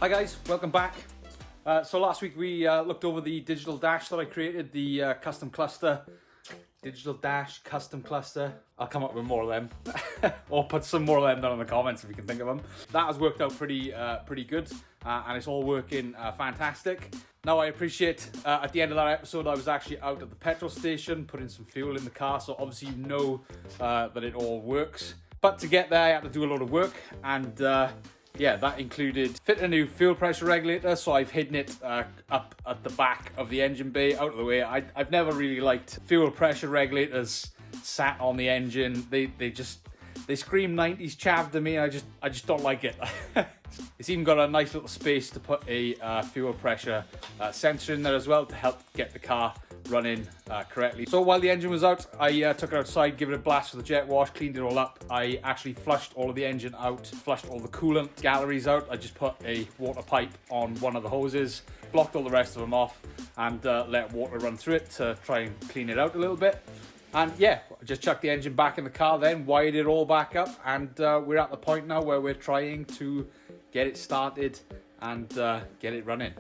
Hi guys, welcome back. So last week we looked over the digital dash that I created, the custom cluster. Digital dash, custom cluster. I'll come up with more of them. Or put some more of them down in the comments if you can think of them. That has worked out pretty good, and it's all working fantastic. Now I appreciate at the end of that episode I was actually out at the petrol station putting some fuel in the car, so obviously you know that it all works. But to get there I had to do a lot of work, and yeah, that included fitting a new fuel pressure regulator, so I've hidden it up at the back of the engine bay, out of the way. I've never really liked fuel pressure regulators sat on the engine. They scream 90s chav to me. I just don't like it. It's even got a nice little space to put a fuel pressure sensor in there as well to help get the car running correctly. So while the engine was out, I took it outside, give it a blast with a jet wash, cleaned it all up. I actually flushed all of the engine out, flushed all the coolant galleries out. I just put a water pipe on one of the hoses, blocked all the rest of them off, and let water run through it to try and clean it out a little bit. And yeah, just chucked the engine back in the car then, wired it all back up, and we're at the point now where we're trying to get it started and get it running.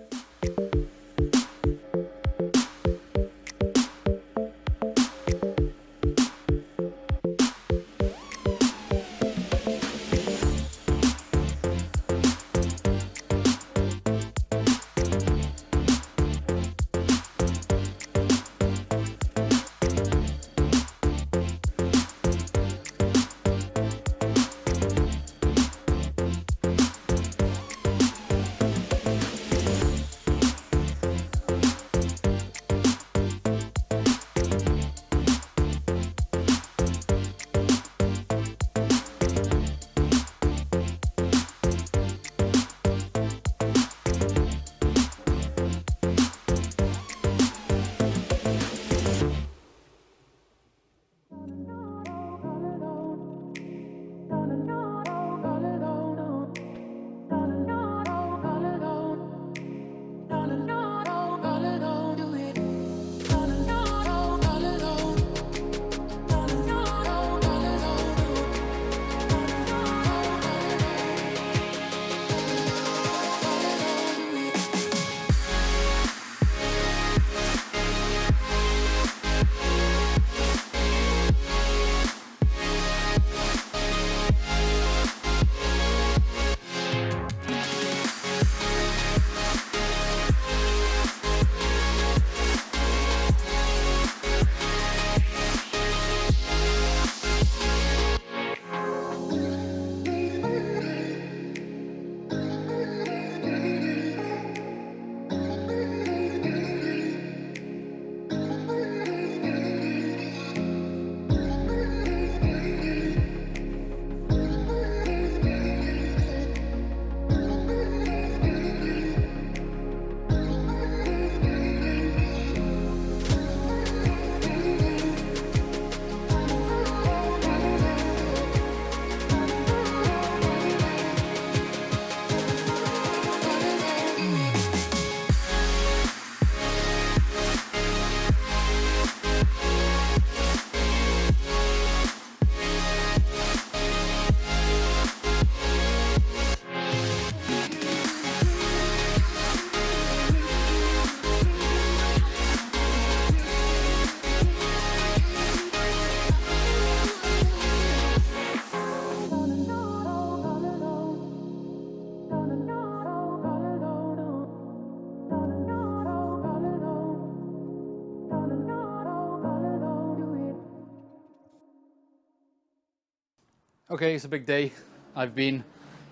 Okay, it's a big day. I've been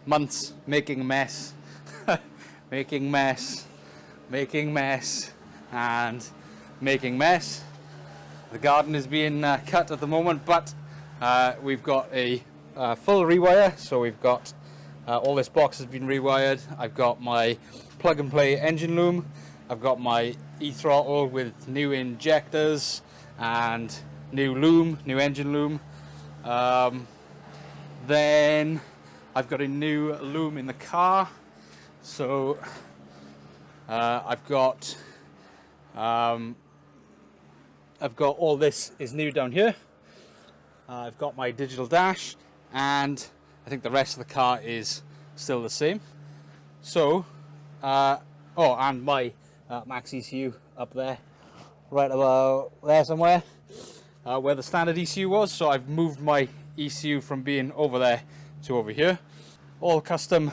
months making a mess, making mess, and making mess. The garden is being cut at the moment, but we've got a full rewire. So we've got all this box has been rewired. I've got my plug and play engine loom. I've got my e-throttle with new injectors and new loom, new engine loom. Then I've got a new loom in the car. So I've got all this is new down here. I've got my digital dash, and I think the rest of the car is still the same. So, oh, and my MaxxECU up there, right about there somewhere, where the standard ECU was. So I've moved my ECU from being over there to over here. All custom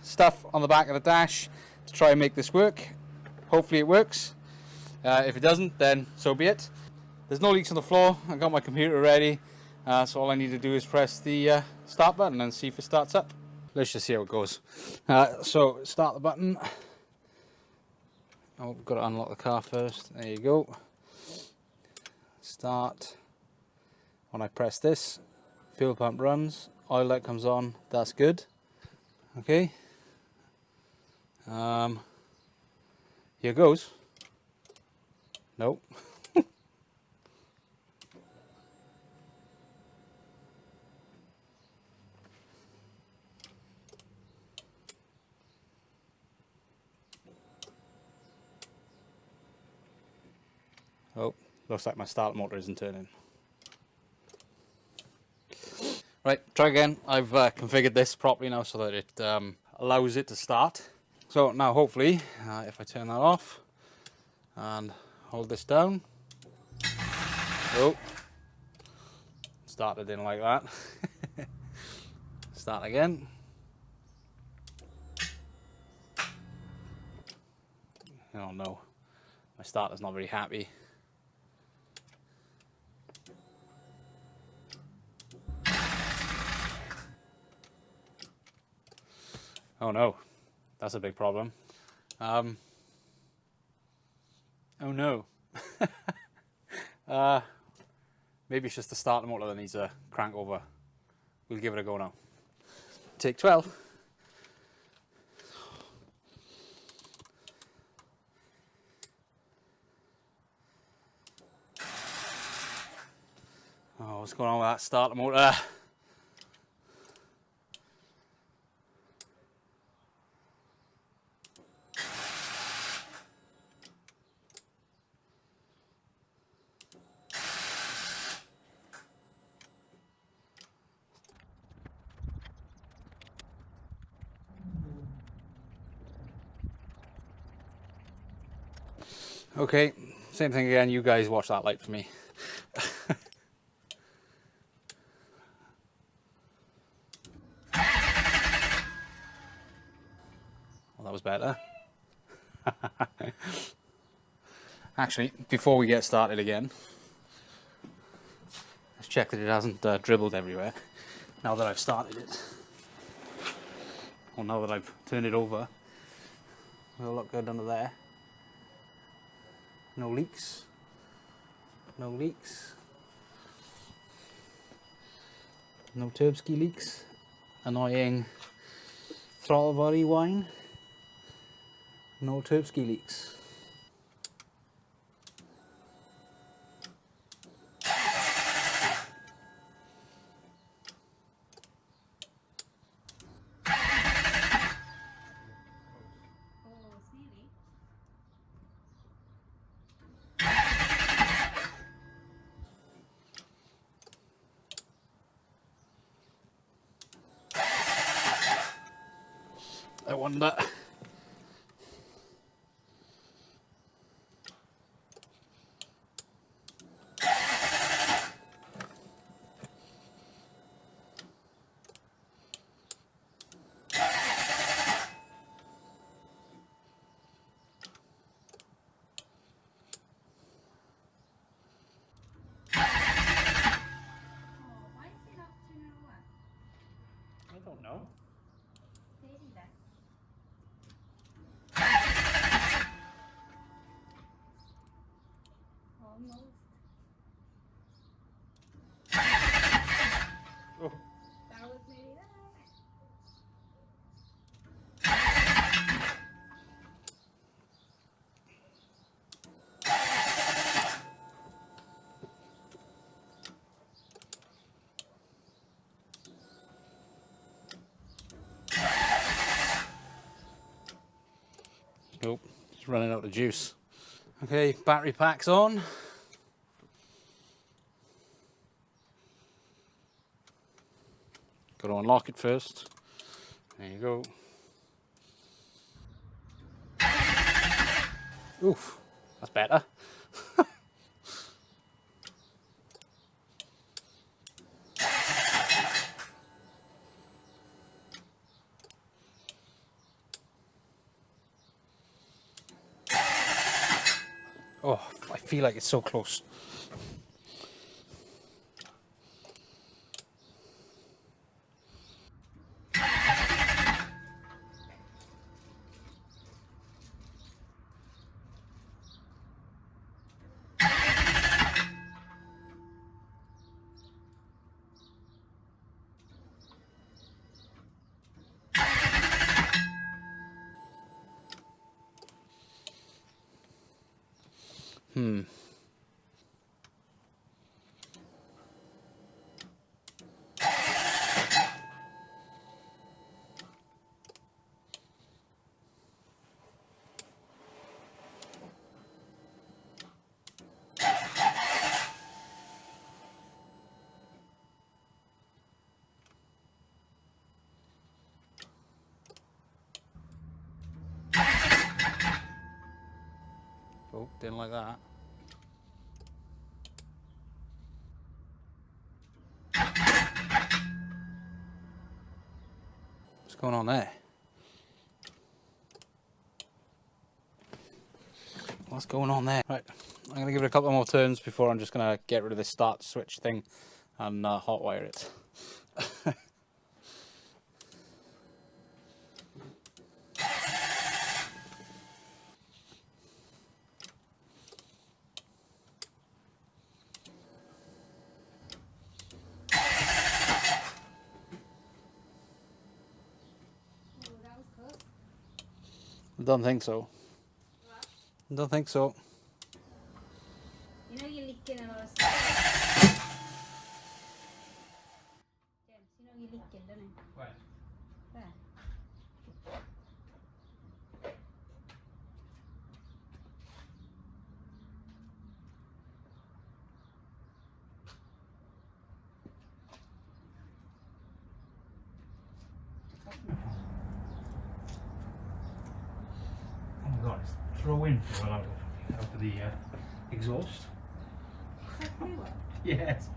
stuff on the back of the dash to try and make this work. Hopefully it works. If it doesn't, then so be it. There's no leaks on the floor. I've got my computer ready, so all I need to do is press the start button and see if it starts up. Let's just see how it goes. So start the button. Oh, we've got to unlock the car first. There you go. Start. When I press this, fuel pump runs, oil light comes on. That's good. Okay. Here goes. Nope. Oh, looks like my starter motor isn't turning. Right, try again. I've configured this properly now so that it allows it to start. So now hopefully, if I turn that off and hold this down. Oh, started in like that. Start again. Oh no, my starter's not very happy. Oh no, that's a big problem. Oh no. Maybe it's just the starter motor that needs a crank over. We'll give it a go now. Take 12. Oh, what's going on with that starter motor? Okay, same thing again. You guys watch that light for me. Well, that was better. Actually, before we get started again, let's check that it hasn't dribbled everywhere. Now that I've started it, or now that I've turned it over, it'll look good under there. No leaks. No leaks. No turbski leaks. Annoying throttle body whine. No turbski leaks. I wonder. I don't know. It's running out of juice. Okay, battery pack's on. Got to unlock it first. There you go. Oof, that's better. Oh, I feel like it's so close. Oh, didn't like that. What's going on there? What's going on there? Right, I'm going to give it a couple more turns before I'm just going to get rid of this start switch thing and hotwire it. I don't think so. What? I don't think so. You know you're licking and all that. James, you know you're licking, don't you? Where? There. Oh my god, it's throw-in for out of the exhaust. Yes.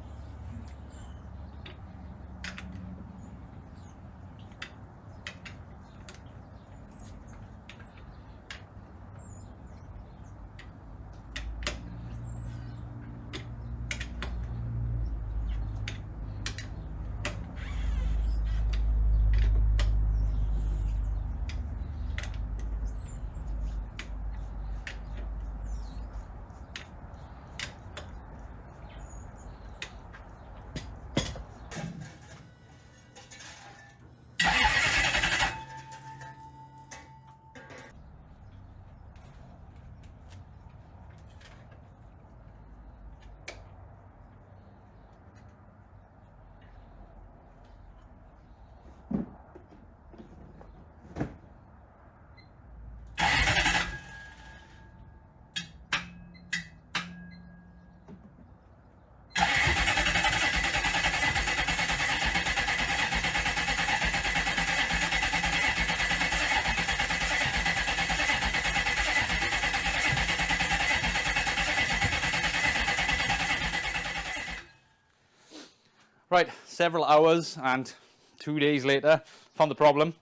Right, several hours and 2 days later, found the problem.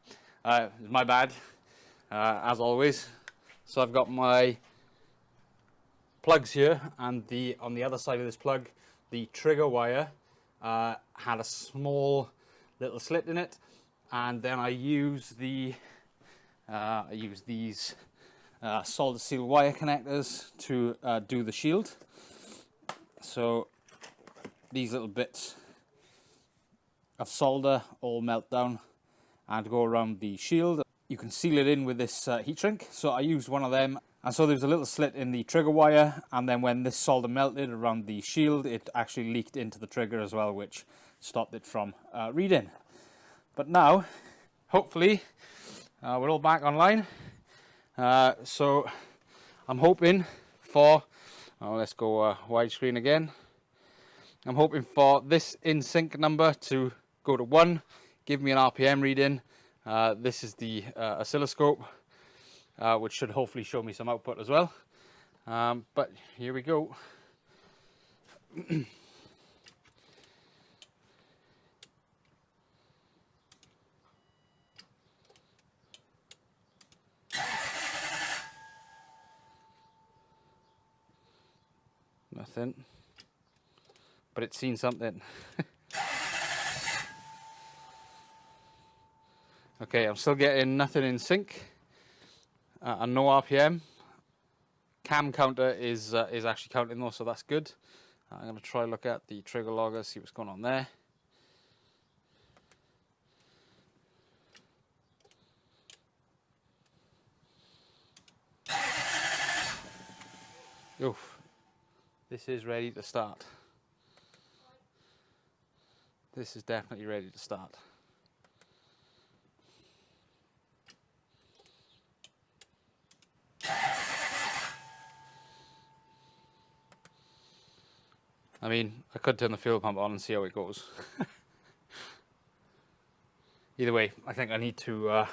It was my bad, as always. So I've got my plugs here, and on the other side of this plug, the trigger wire had a small little slit in it, and then I use these solder steel wire connectors to do the shield. So these little bits of solder all melt down and go around the shield. You can seal it in with this heat shrink. So I used one of them, and so there's a little slit in the trigger wire, and then when this solder melted around the shield, it actually leaked into the trigger as well, which stopped it from reading. But now, hopefully, we're all back online. So I'm hoping for, let's go widescreen again. I'm hoping for this in sync number to go to 1, give me an RPM reading. This is the oscilloscope, which should hopefully show me some output as well. But here we go. Nothing, but it's seen something. Okay, I'm still getting nothing in sync and no RPM. Cam counter is actually counting though, so that's good. I'm going to try look at the trigger logger, see what's going on there. Oof. This is ready to start. This is definitely ready to start. I mean, I could turn the fuel pump on and see how it goes. Either way, I think I need to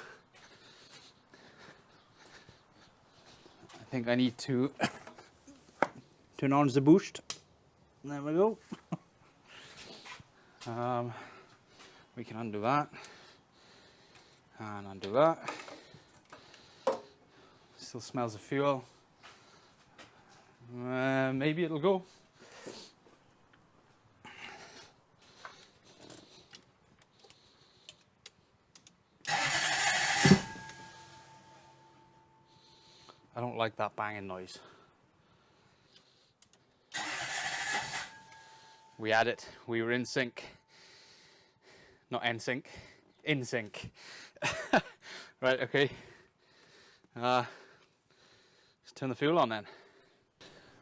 turn on the boost. There we go. We can undo that and undo that. Still smells of fuel. Maybe it'll go. I don't like that banging noise. We had it. We were in sync. Not in sync. In sync. Right, okay. Let's turn the fuel on then.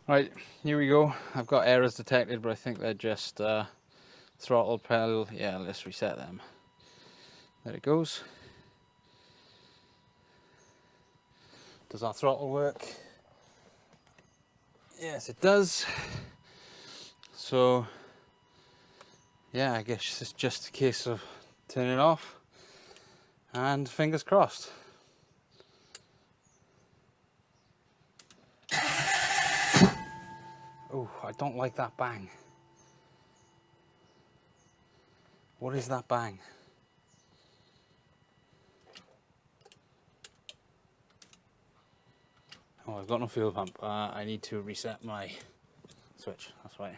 Right, here we go. I've got errors detected, but I think they're just throttle pedal. Yeah, let's reset them. There it goes. Does our throttle work? Yes, it does. So, yeah, I guess it's just a case of turning it off and fingers crossed. Oh, I don't like that bang. What is that bang? Oh, I've got no fuel pump. I need to reset my switch, that's right.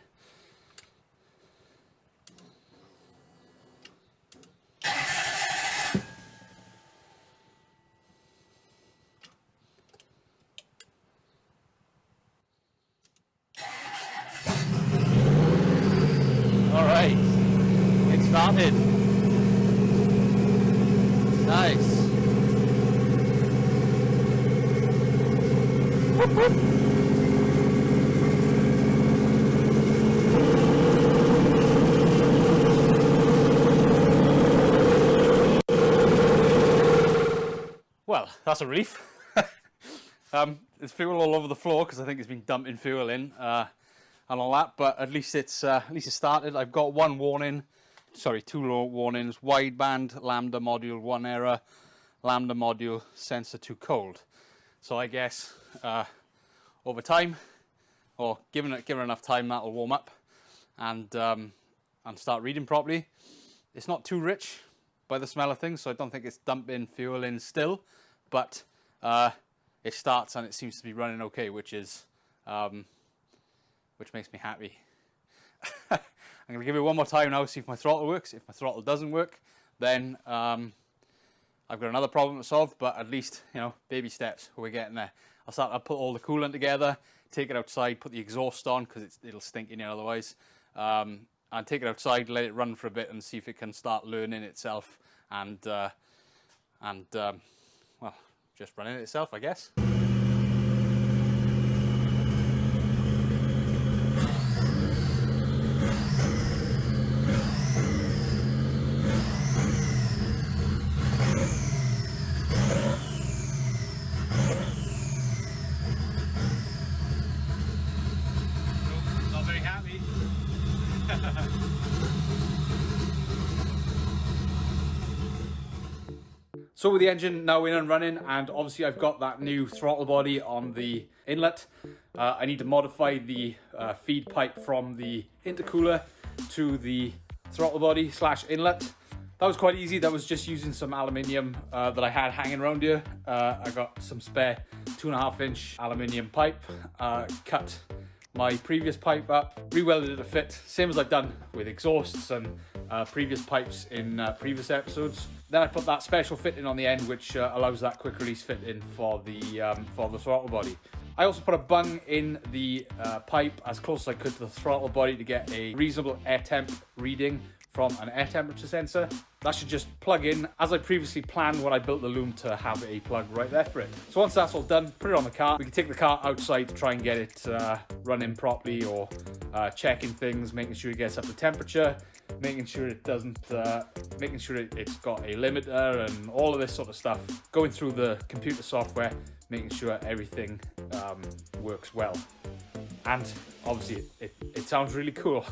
Alright, it started. Nice. Whoop, whoop. Well, that's a relief. There's fuel all over the floor because I think it's been dumping fuel in and all that, but at least it started. I've got one warning, sorry, two warnings: wideband lambda module 1 error, lambda module sensor too cold. So I guess over time, or given enough time, that'll warm up and start reading properly. It's not too rich by the smell of things, so I don't think it's dumping fuel in still, but it starts and it seems to be running okay, which makes me happy. I'm going to give it one more time now, see if my throttle works. If my throttle doesn't work, then I've got another problem to solve, but at least, you know, baby steps, we're getting there. I'll put all the coolant together, take it outside, put the exhaust on, because it'll stink in here otherwise, and take it outside, let it run for a bit and see if it can start learning itself and well, just running itself, I guess. So with the engine now in and running, and obviously I've got that new throttle body on the inlet, I need to modify the feed pipe from the intercooler to the throttle body / inlet. That was quite easy. That was just using some aluminium that I had hanging around here. I got some spare 2.5-inch aluminium pipe, cut my previous pipe up, re-welded it to fit, same as I've done with exhausts and previous pipes in previous episodes. Then I put that special fitting on the end, which allows that quick release fitting for the throttle body. I also put a bung in the pipe as close as I could to the throttle body to get a reasonable air temp reading from an air temperature sensor. That should just plug in as I previously planned when I built the loom to have a plug right there for it. So once that's all done, put it on the car. We can take the car outside to try and get it running properly, or checking things, making sure it gets up to temperature, making sure it doesn't, making sure it's got a limiter and all of this sort of stuff. Going through the computer software, making sure everything works well. And obviously it sounds really cool.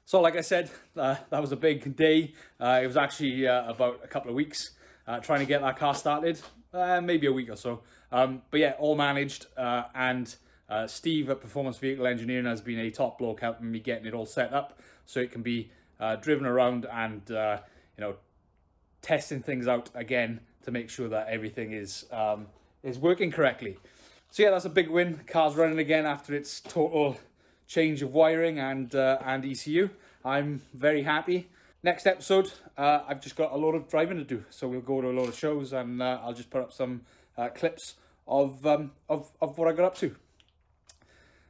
So like I said, that was a big day. It was actually about a couple of weeks trying to get that car started, maybe a week or so. But yeah, all managed, and Steve at Performance Vehicle Engineering has been a top bloke helping me getting it all set up so it can be driven around and you know, testing things out again to make sure that everything is working correctly. So yeah, that's a big win. Car's running again after its total change of wiring and ECU. I'm very happy. Next episode, I've just got a lot of driving to do, so we'll go to a lot of shows, and I'll just put up some clips of what I got up to.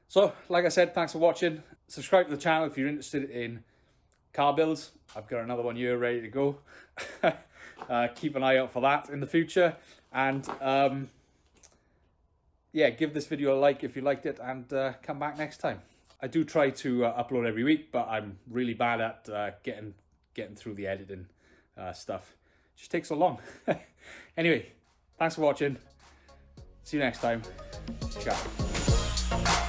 So, like I said, thanks for watching. Subscribe to the channel if you're interested in car builds. I've got another one here ready to go. Keep an eye out for that in the future, and yeah, give this video a like if you liked it, and come back next time. I do try to upload every week, but I'm really bad at getting through the editing stuff. It just takes so long. Anyway, thanks for watching. See you next time. Ciao.